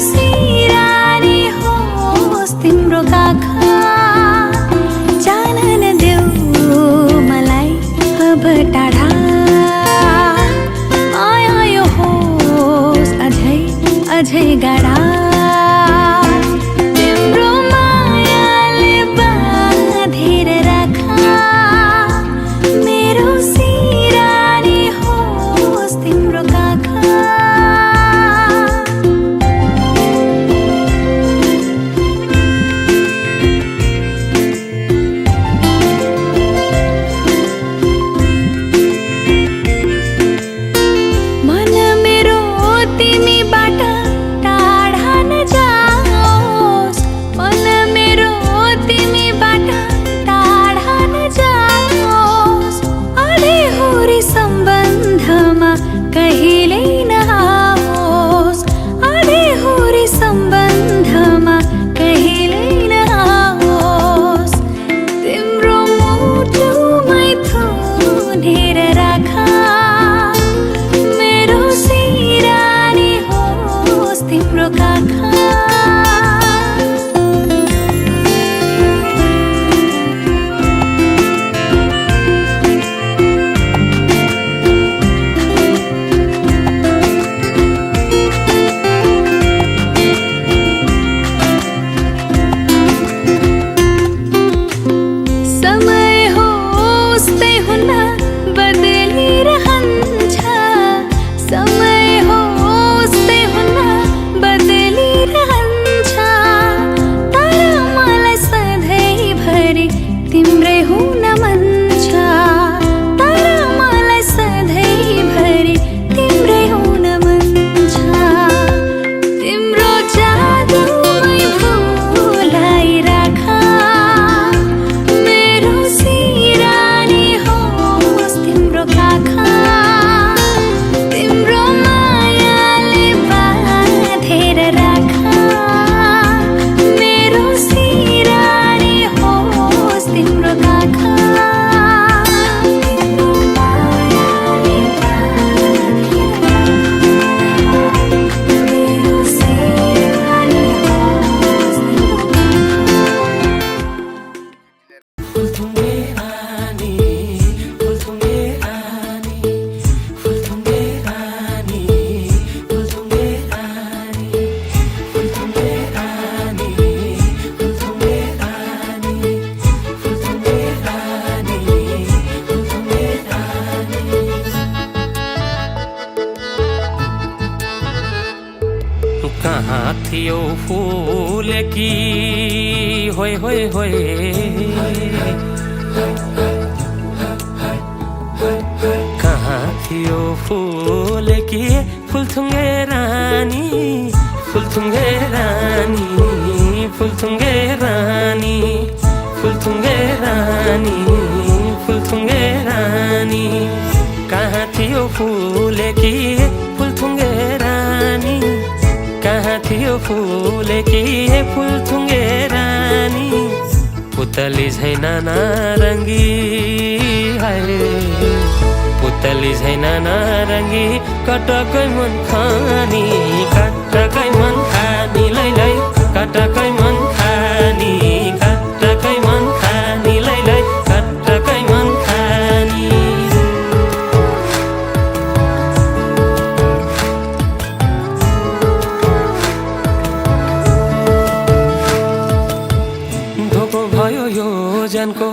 सिरानी होस् तिम्रो काखा जान नदेऊ मलाई अब टाढा माया यो होस् अझै अझै गाढा तिम्रो मायाले बाँधेर राखा मेरो सिरानी होस् तिम्रो काखा मन मेरो तिमीबाट टाढा नजाओस् मन मेरो तिमीबाट टाढा नजाओस् अधेहुरी सम्बन्धमा कहिल्यै नआओस् अधेहुरी सम्बन्धमा कहिल्यै नआओस् तिम्रो मुटुमै थुनेर राखा मेरो सिरानी होस् तिम्रो काखा समय होस् त्यही हुन्न बदलिरहन्छ समय होस् त्यही हुन्न बदलिरहन्छ तर मलाई सधैँभरि तिम्रै हुन मन छ तर मलाई सधैँभरि तिम्रै हुन मन छ तिम्रो जादुमै भुलाइराख मेरो सिरानी होस् तिम्रो काखा तिम्रो मायाले बाँधेर राखा मेरो सिरानी होस् तिम्रो काखा तिम्रो मायाले बाँधेर राखा मेरो सिरानी होस् तिम्रो कहाँ थियो फूल की होय होय होय कहाँ थियो फूल की फुलथुङ्गे रानी फुलथुङ्गे रानी फुलथुङ्गे रानी फुलथुङ्गे रानी फुलथुङ्गे रानी कहाँ थियो फूल की फुलथुङ्गे रानी कहाँ थियो फूल की फुलथुङ्गे रानी पुतली झैन नारङ्गी हाय पुतली झैन नारङ्गी कटकै मन खानी कटकै मन खानी लै लै कटकै मन खानी कटकै मन खानी लै लै कटकै मन खानी धोको भयो यो जनको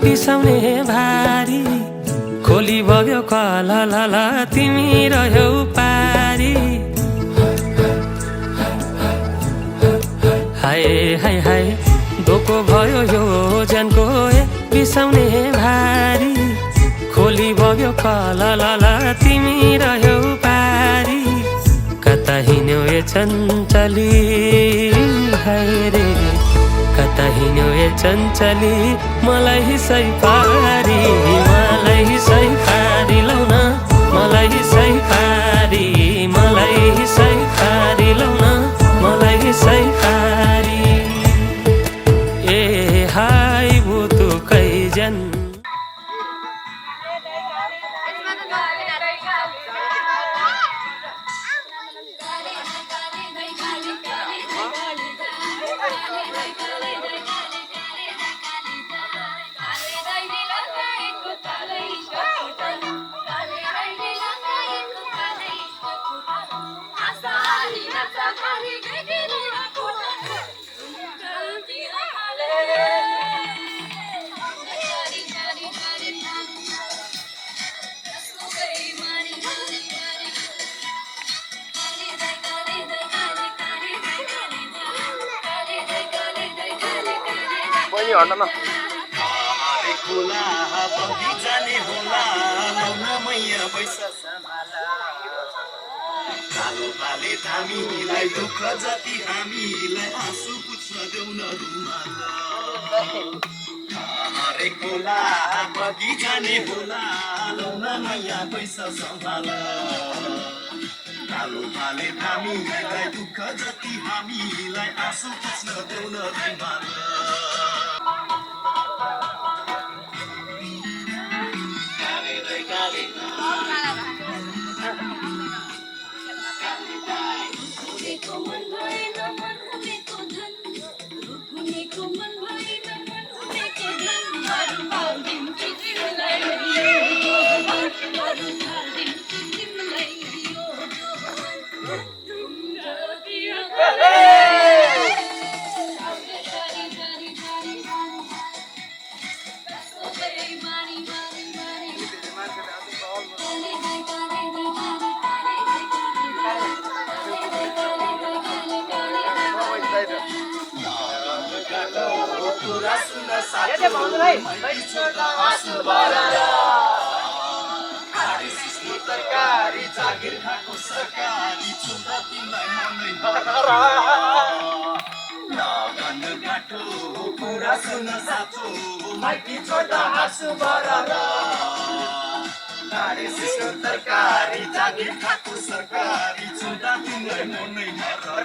बिसाउने भारी खोली बग्यो कला लाला तिमी रह्यौ पारी हाय हाय हाय धोको भयो यो जनको बिसाउने भारी खोली बग्यो कला लाला तिमी रह्यौ पारी कता हिँड्यौ ए चञ्चली हाय रे कता हिँड्यौ ए चञ्चली मलाई सै पारी लौ न मलाई सै पारी लौ न मलाई सै पारी ए हाय बुतु कैजन नि हट्न न हरे खोला बगिजाने होला लौन मैया पैसा सम्हाला कालो पाले थामीलाई दुःख जति हामीलाई आँसु पुछ्न देऊ न रुमाल हरे खोला बगिजाने होला लौन मैया पैसा सम्हाला कालो पाले थामीलाई दुःख जति हामीलाई आँसु पुछ्न देऊ न रुमाल तरकारी जागिर खाएको सरकारी छुँदा तिमीलाई लगन गाठो कुरा सुन साथो माइती छोड्दा हाँसु बरार गाडी सिस्नो तरकारी जागिर खाएको सरकारी छुँदा तिमीलाई मनै नर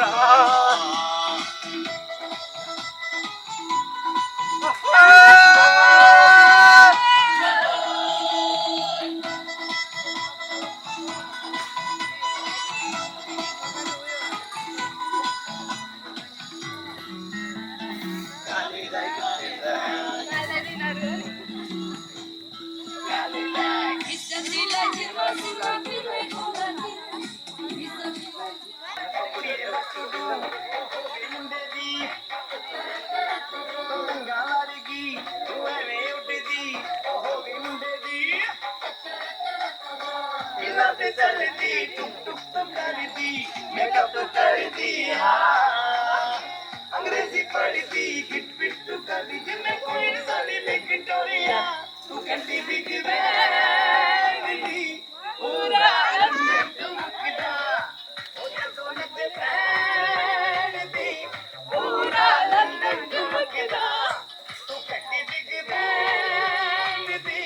अंग्रेजी पढ़ी थी हिट पिट टू कर दी मैं कोई साली लेकिन टोरिया तू कंटी बिग बैग पूरा लंदन ठुमकदा ओए सोने पे फैन दी पूरा लंदन ठुमकदा तू कंटी बिग बैग दी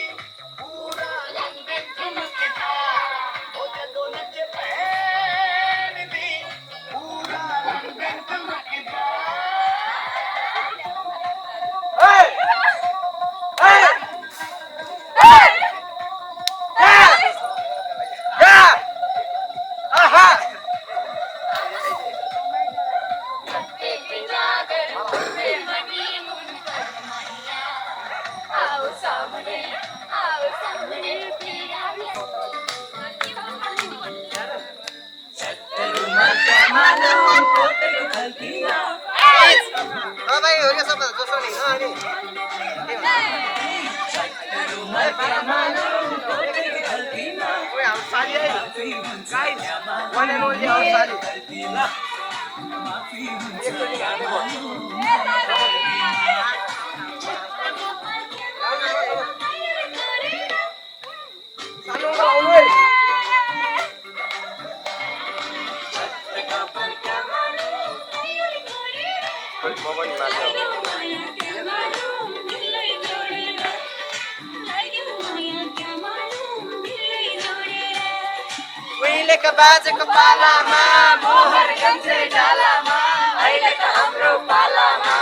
पूरा लंदन ठुमकदा ओए सोने पे फैन दी पूरा लंदन ठुमकदा बाजेको पालामा मोहर गन्थे डालामा अहिले त हाम्रो पालामा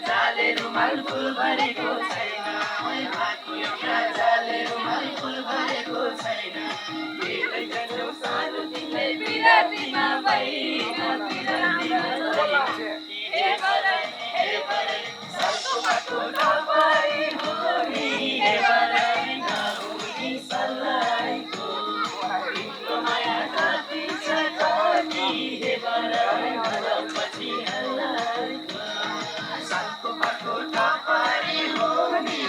जाले रुमाल फुल भरेको छैन जाले रुमाल फुल भरेको छैन सानो तिमीले बिरातीमा भएन सरको नपाई होनी नहुनी सल्लाइको तिम्रो माया कति छ कति पछि हल्लाइको सरको नपाई होनी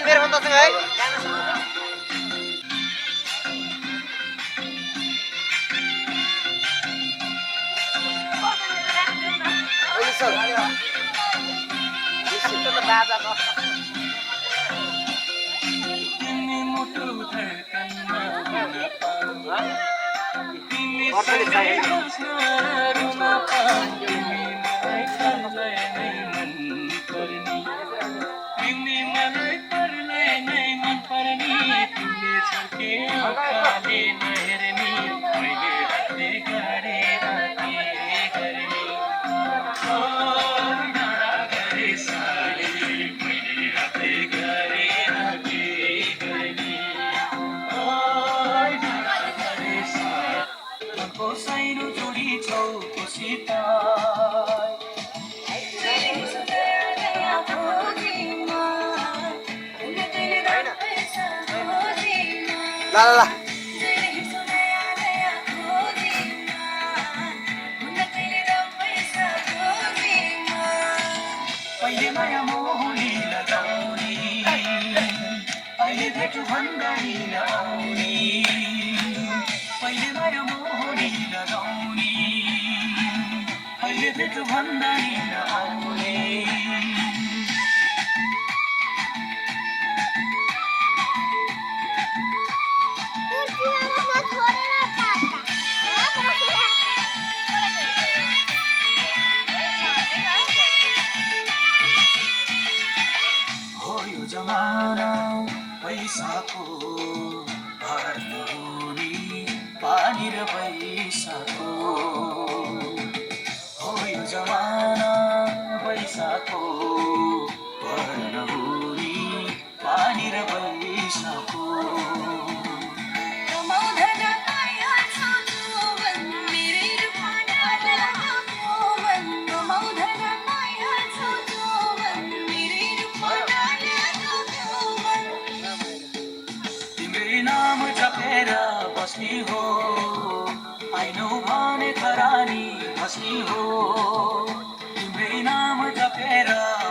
मेरो भन्दा सँग है ल ल ल पहिले माया मोहनी लगाउने अहिले भेट भन्दै नआउने पहिले माया मोहनी लगाउने अहिले भेट भन्दै नआउने जमाना पैसाको भर नहुने पानी र पैसाको हो यो जमाना पैसाको भर नहुने पानी र पैसाको नाम जपेर बस्ने हो आइनौ भने खरानी बस्ने हो तिम्रै नाम जपेर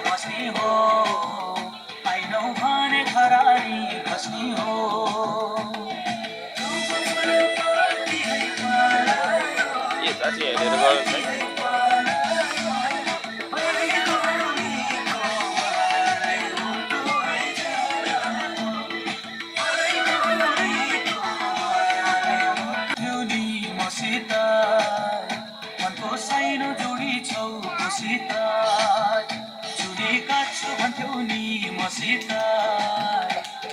बस्ने हो आइनौ भने खरानी बस्ने हो मनको साइनो जोडी छौ मसित जुडेका छु भन्थ्यौ नि मसित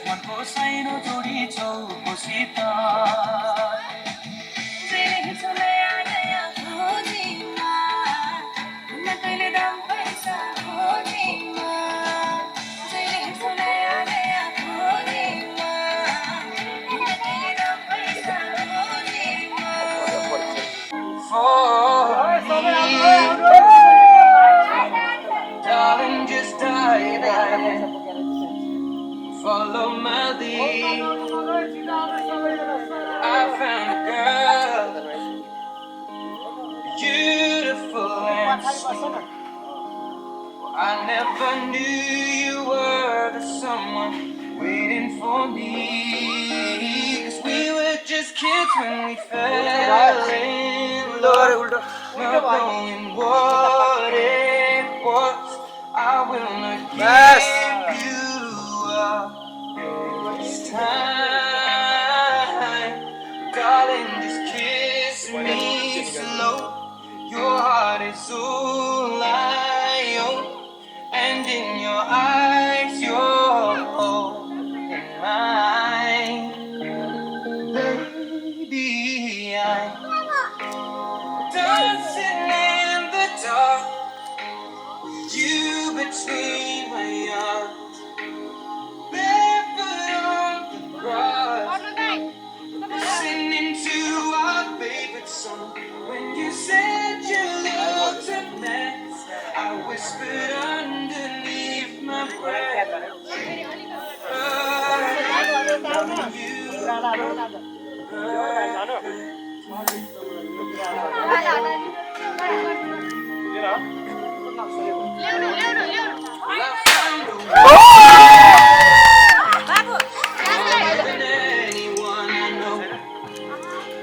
मनको साइनो जोडी छौ मसित Darling, just dive in. Follow my lead. I found a girl, beautiful and sweet. I never knew you were the someone waiting for me. 'Cause we were just kids when we fell in love, not knowing what it was. I will not give you up this time. Darling, just kiss me slow. Your heart is all I own, and in your eyes you're holding mine. Baby, I'm dancing in the dark, with you between my arms, barefoot on the grass, listening to our favorite song. When you said you looked a mess, I whispered underneath my breath,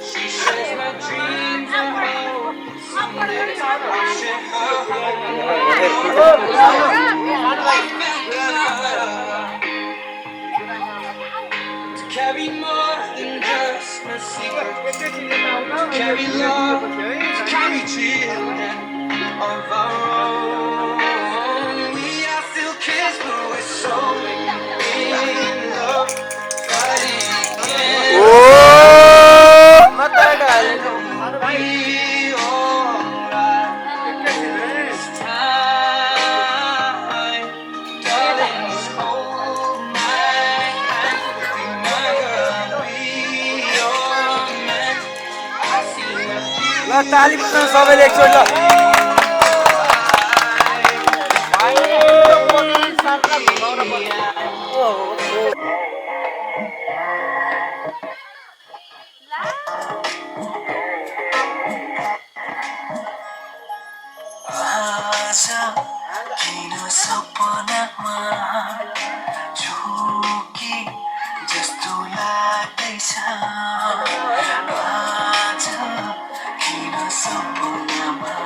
She shares my dreams. I hope someday I'll share her home. To carry more than just my secrets. To carry love, to carry children of our own. We are still kids, but we're so in love. Fighting again. Be alright. This time, darling, just hold my hand. Be my girl, be your man. I see the ल ताली बजाउनु सबैले एकचोटि ल आज किन सपनामा झुकी जस्तो लाग्दैछ आज किन सपनामा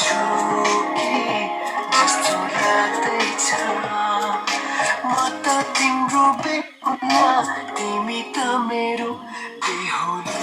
झुकी जस्तो लाग्दैछ म त तिम्रो बेहुला तिमी त मेरो बेहुली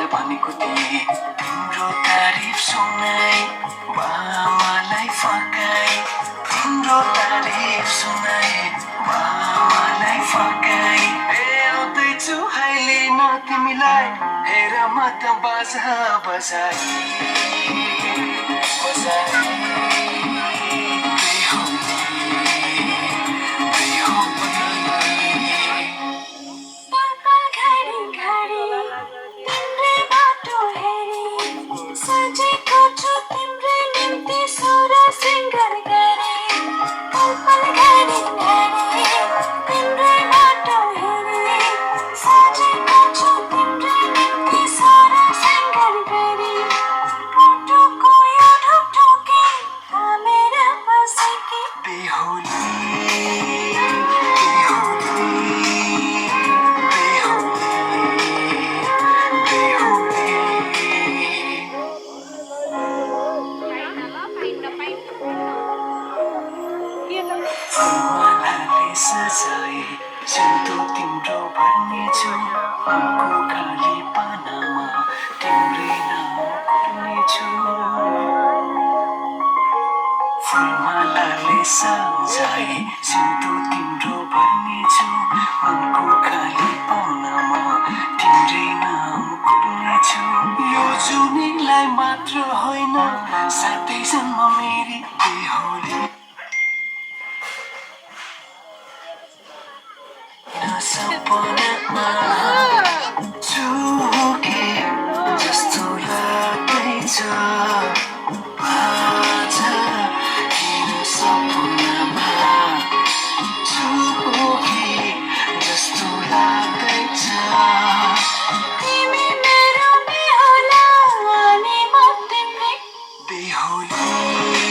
भनेको थिएँ तिम्रो तारिफ सुनाई बाबालाई फर्काई तिम्रो तारिफ सुनाई बाबालाई फर्काई आउँदैछु हाइले न तिमीलाई हेर म त बाजा बजाई सजाए सिउँदो तिम्रो भर्नेछु आँखो खाली पानामा तिम्रै नाम कोर्नेछु फुलमालाले सजाए सिउँदो तिम्रो भर्नेछु आँखो खाली पानामा तिम्रै नाम कोर्नेछु यो जुनीलाई मात्र होइन साथै जन्म मेरी बेहुली सपनामा झुके जस्तो लाग्दैछ आज किन सपनामा झुके जस्तो लाग्दैछ तिमी मेरो बेहुला अनि म तिम्रै बेहुली